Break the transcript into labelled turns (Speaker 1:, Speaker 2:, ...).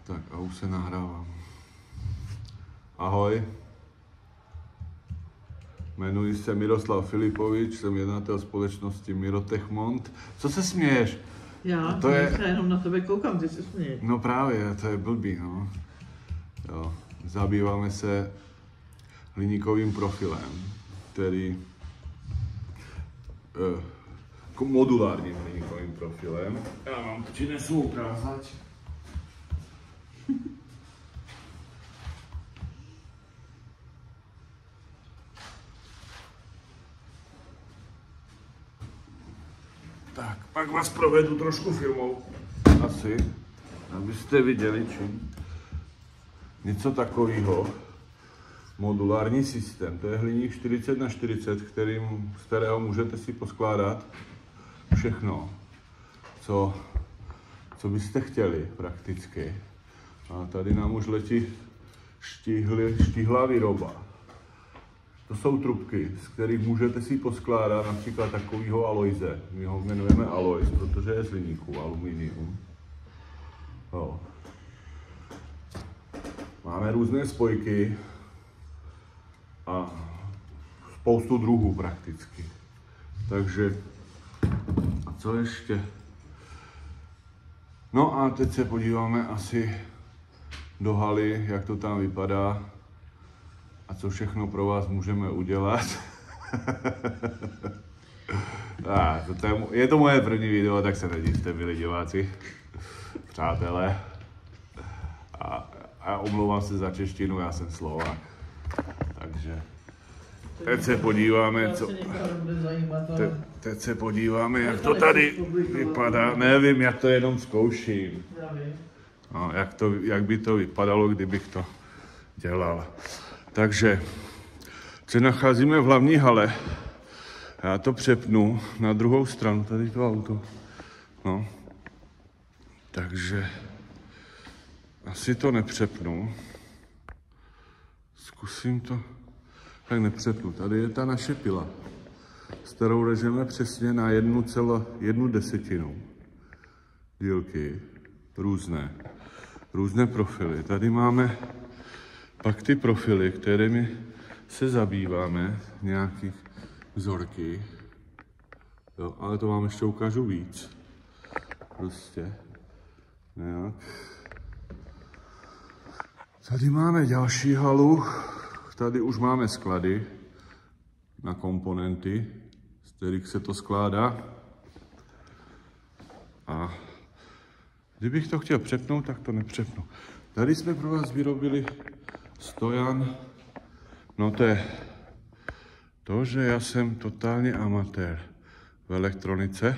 Speaker 1: Tak a už se nahrávám. Ahoj. Jmenuji se Miroslav Filipovič, jsem jednatel společnosti Mirotechmont. Co se směješ?
Speaker 2: Já se jenom na tebe koukám, ty se směješ.
Speaker 1: No právě, to je blbý, no. Jo. Zabýváme se hliníkovým profilem, který modulárním hliníkovým profilem. Já vám to přinesu ukázat. Tak, pak vás provedu trošku firmou, asi, abyste viděli čím. Něco takového. Modulární systém, to je hliník 40x40, z kterého můžete si poskládat všechno, co byste chtěli prakticky. A tady nám už letí štíhlá výroba. To jsou trubky, z kterých můžete si poskládat například takovýho Aloise. My ho jmenujeme Alois, protože je z hliníku, aluminium. Jo. Máme různé spojky a spoustu druhů prakticky. Takže, a co ještě? No a teď se podíváme asi do haly, jak to tam vypadá a co všechno pro vás můžeme udělat. Je to moje první video, tak se nedivte, milí diváci, přátelé. A omlouvám se za češtinu, já jsem Slovák. Takže teď se podíváme, teď se podíváme, jak to tady vypadá. Nevím, jak to jenom zkouším. No, jak by to vypadalo, kdybych to dělal. Takže se nacházíme v hlavní hale. Já to přepnu na druhou stranu, tady to auto. No. Takže asi to nepřepnu. Zkusím to. Tak nepřepnu. Tady je ta naše pila, s kterou režeme přesně na 1,1 dílky. Různé profily. Tady máme pak ty profily, kterými se zabýváme, nějakých vzorky. Jo, ale to vám ještě ukážu víc. Prostě. Nějak. Tady máme další halu. Tady už máme sklady na komponenty, z kterých se to skládá. A kdybych to chtěl přepnout, tak to nepřepnu. Tady jsme pro vás vyrobili stojan. No to je to, že já jsem totálně amatér v elektronice.